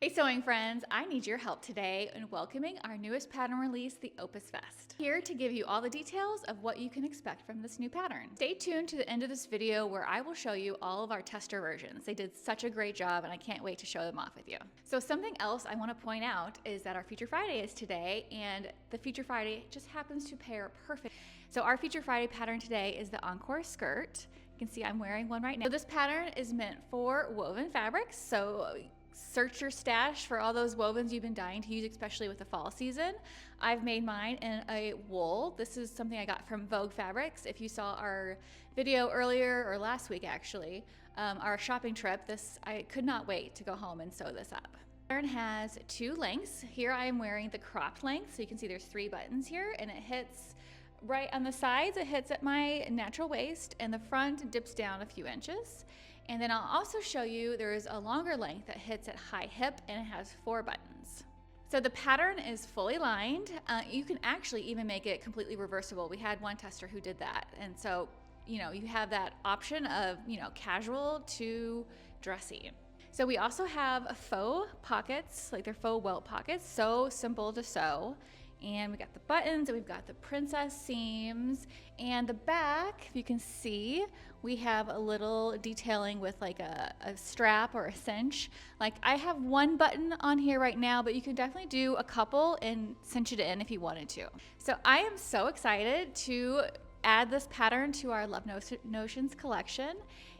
Hey sewing friends, I need your help today in welcoming our newest pattern release, the Opus Vest. Here to give you all the details of what you can expect from this new pattern. Stay tuned to the end of this video where I will show you all of our tester versions. They did such a great job and I can't wait to show them off with you. So something else I want to point out is that our Feature Friday is today, and the Feature Friday just happens to pair perfect. So our Feature Friday pattern today is the Encore Skirt. You can see I'm wearing one right now. So this pattern is meant for woven fabrics, so search your stash for all those wovens you've been dying to use, especially with the fall season. I've made mine in a wool. This is something I got from Vogue Fabrics. If you saw our video earlier, or last week actually, our shopping trip, I could not wait to go home and sew this up. The pattern has two lengths. Here I am wearing the cropped length, so you can see there's 3 buttons here, and it hits right on the sides. It hits at my natural waist, and the front dips down a few inches. And then I'll also show you there is a longer length that hits at high hip, and it has 4 buttons. So the pattern is fully lined. You can actually even make it completely reversible. We had one tester who did that. And so, you have that option of, casual to dressy. So we also have faux pockets, like they're faux welt pockets, so simple to sew. And we got the buttons, and we've got the princess seams, and the back, if you can see, we have a little detailing with like a strap or a cinch. Like I have one button on here right now, but you can definitely do a couple and cinch it in if you wanted to. So I am so excited to add this pattern to our Love Notions collection,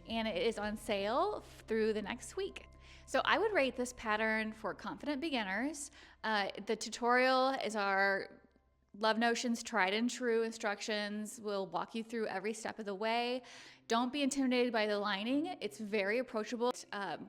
and it is on sale through the next week. So I would rate this pattern for confident beginners. The tutorial is our Love Notions tried and true instructions. We'll walk you through every step of the way. Don't be intimidated by the lining. It's very approachable,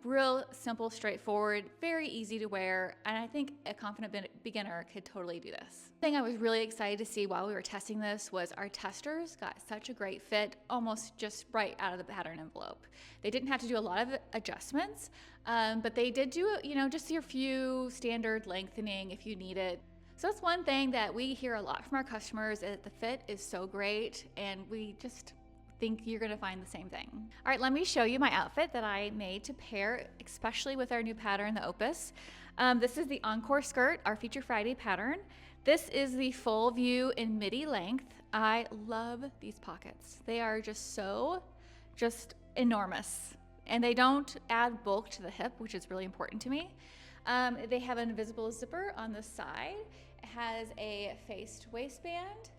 real simple, straightforward, very easy to wear, and I think a confident beginner could totally do this. The thing I was really excited to see while we were testing this was our testers got such a great fit, almost just right out of the pattern envelope. They didn't have to do a lot of adjustments, but they did do, just your few standard lengthening if you need it. So that's one thing that we hear a lot from our customers, is that the fit is so great, and we just think you're gonna find the same thing. All right, let me show you my outfit that I made to pair, especially with our new pattern, the Opus. This is the Encore Skirt, our Feature Friday pattern. This is the full view in midi length. I love these pockets. They are just enormous, and they don't add bulk to the hip, which is really important to me. They have an invisible zipper on the side. It has a faced waistband.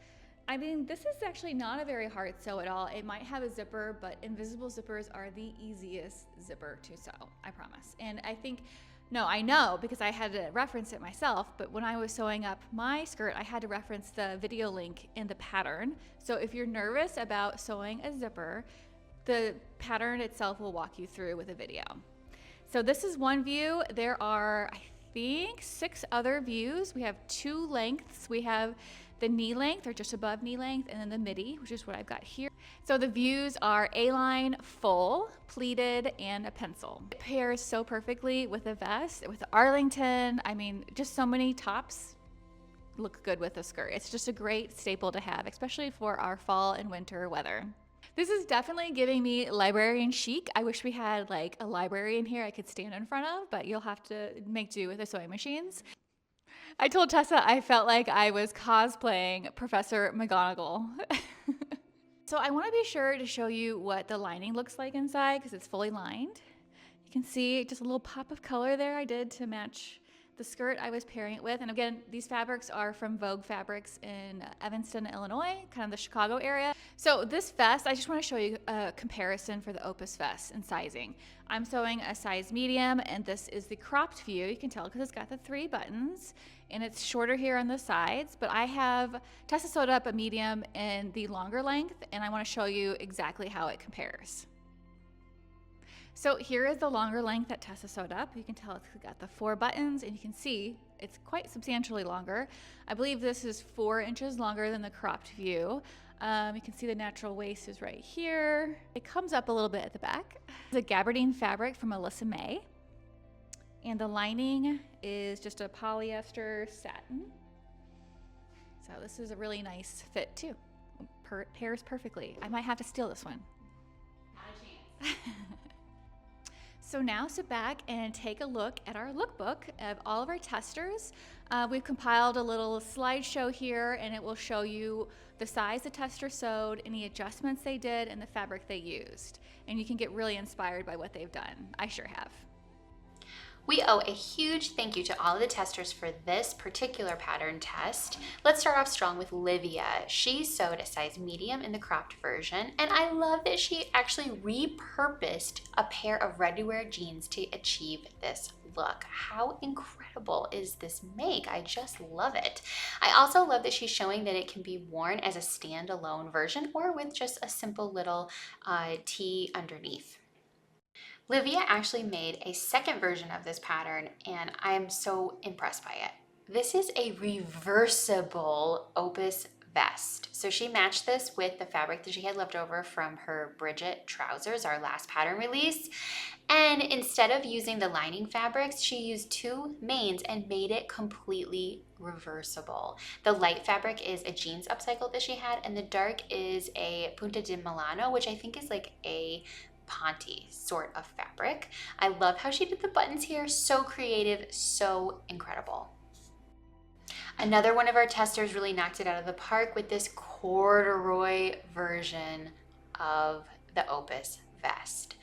I mean, this is actually not a very hard sew at all. It might have a zipper, but invisible zippers are the easiest zipper to sew, I promise. And I know because I had to reference it myself, but when I was sewing up my skirt, I had to reference the video link in the pattern. So if you're nervous about sewing a zipper, the pattern itself will walk you through with a video. So this is one view. There are, I think, 6 other views. We have 2 lengths. We have the knee length, or just above knee length, and then the midi, which is what I've got here. So the views are A-line, full, pleated, and a pencil. It pairs so perfectly with a vest, with the Arlington. I mean, just so many tops look good with a skirt. It's just a great staple to have, especially for our fall and winter weather. This is definitely giving me librarian chic. I wish we had like a library in here I could stand in front of, but you'll have to make do with the sewing machines. I told Tessa I felt like I was cosplaying Professor McGonagall. So I want to be sure to show you what the lining looks like inside, because it's fully lined. You can see just a little pop of color there I did to match the skirt I was pairing it with. And again, these fabrics are from Vogue Fabrics in Evanston, Illinois, kind of the Chicago area. So this vest, I just want to show you a comparison for the Opus Vest and sizing. I'm sewing a size medium, and this is the cropped view. You can tell because it's got the 3 buttons, and it's shorter here on the sides, but I have Tessa sewed up a medium in the longer length, and I want to show you exactly how it compares. So here is the longer length that Tessa sewed up. You can tell it's got the 4 buttons, and you can see it's quite substantially longer. I believe this is 4 inches longer than the cropped view. You can see the natural waist is right here. It comes up a little bit at the back. It's a gabardine fabric from Alyssa May. And the lining is just a polyester satin. So this is a really nice fit too. Pairs perfectly. I might have to steal this one. Not a chance. So now sit back and take a look at our lookbook of all of our testers. We've compiled a little slideshow here, and it will show you the size the tester sewed, any adjustments they did, and the fabric they used. And you can get really inspired by what they've done. I sure have. We owe a huge thank you to all of the testers for this particular pattern test. Let's start off strong with Livia. She sewed a size medium in the cropped version, and I love that she actually repurposed a pair of ready-to-wear jeans to achieve this look. How incredible is this make? I just love it. I also love that she's showing that it can be worn as a standalone version or with just a simple little tee underneath. Livia actually made a second version of this pattern, and I am so impressed by it. This is a reversible Opus Vest. So she matched this with the fabric that she had left over from her Bridget trousers, our last pattern release. And instead of using the lining fabrics, she used two mains and made it completely reversible. The light fabric is a jeans upcycle that she had, and the dark is a Punta di Milano, which I think is like a ponte sort of fabric. I love how she did the buttons here. So creative, so incredible. Another one of our testers really knocked it out of the park with this corduroy version of the Opus Vest.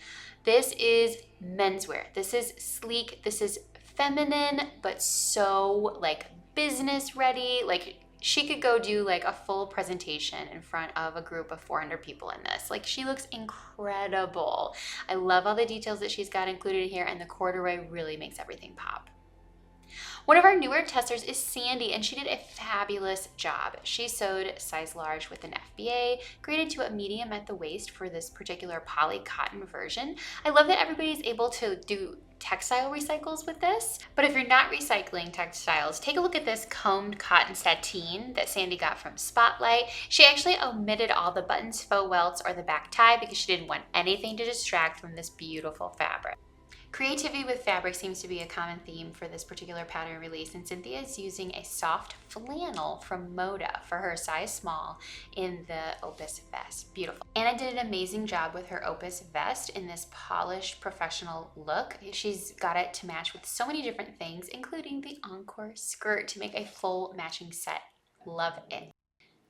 This is menswear. This is sleek. This is feminine, but so like business ready. Like she could go do like a full presentation in front of a group of 400 people in this. Like she looks incredible. I love all the details that she's got included here, and the corduroy really makes everything pop. One of our newer testers is Sandy, and she did a fabulous job. She sewed size large with an FBA, graded to a medium at the waist for this particular poly cotton version. I love that everybody's able to do textile recycles with this, but if you're not recycling textiles, take a look at this combed cotton sateen that Sandy got from Spotlight. She actually omitted all the buttons, faux welts, or the back tie because she didn't want anything to distract from this beautiful fabric. Creativity with fabric seems to be a common theme for this particular pattern release, and Cynthia is using a soft flannel from Moda for her size small in the Opus Vest. Beautiful. Anna did an amazing job with her Opus Vest in this polished professional look. She's got it to match with so many different things, including the Encore skirt to make a full matching set. Love it.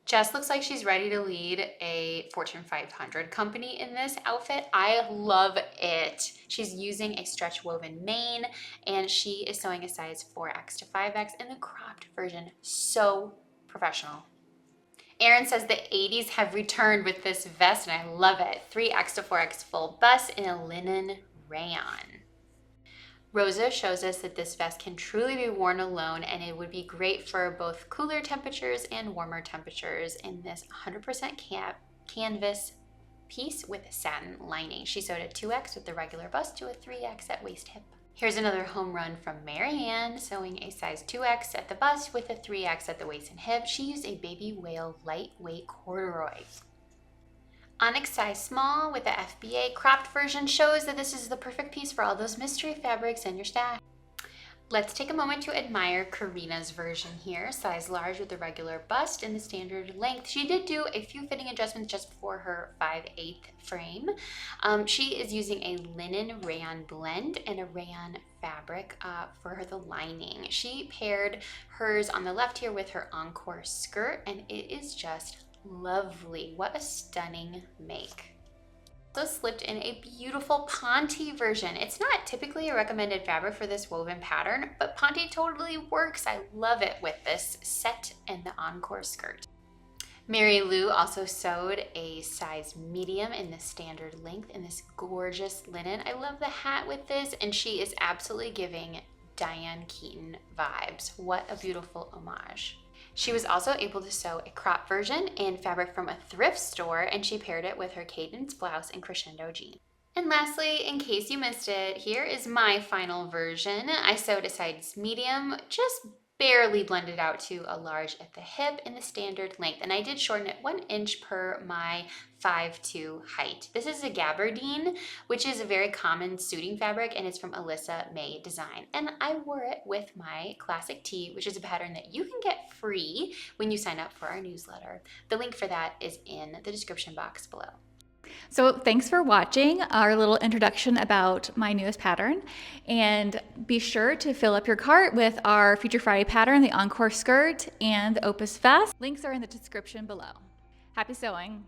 Jess looks like she's ready to lead a Fortune 500 company in this outfit. I love it. She's using a stretch woven main, and she is sewing a size 4X to 5X in the cropped version. So professional. Erin says the 80s have returned with this vest, and I love it. 3X to 4X full bust in a linen rayon. Rosa shows us that this vest can truly be worn alone, and it would be great for both cooler temperatures and warmer temperatures in this 100% canvas piece with satin lining. She sewed a 2X with the regular bust to a 3X at waist hip. Here's another home run from Marianne, sewing a size 2X at the bust with a 3X at the waist and hip. She used a baby whale lightweight corduroy. Onyx size small with the FBA cropped version shows that this is the perfect piece for all those mystery fabrics in your stash. Let's take a moment to admire Karina's version here, size large with the regular bust and the standard length. She did do a few fitting adjustments just before her 5/8 frame. She is using a linen rayon blend and a rayon fabric for the lining. She paired hers on the left here with her Encore skirt, and it is just lovely. What a stunning make. Also slipped in a beautiful ponte version. It's not typically a recommended fabric for this woven pattern, but ponte totally works. I love it with this set and the Encore skirt. Mary Lou also sewed a size medium in the standard length in this gorgeous linen. I love the hat with this, and she is absolutely giving Diane Keaton vibes. What a beautiful homage. She was also able to sew a crop version in fabric from a thrift store, and she paired it with her Cadence blouse and crescendo jeans. And lastly, in case you missed it, here is my final version. I sewed a size medium, just barely blended out to a large at the hip in the standard length, and I did shorten it 1 inch per my 5'2" height. This is a gabardine, which is a very common suiting fabric, and it's from Alyssa May Design. And I wore it with my classic tee, which is a pattern that you can get free when you sign up for our newsletter. The link for that is in the description box below. So thanks for watching our little introduction about my newest pattern, and be sure to fill up your cart with our Future Friday pattern, the Encore Skirt and the Opus Vest. Links are in the description below. Happy sewing!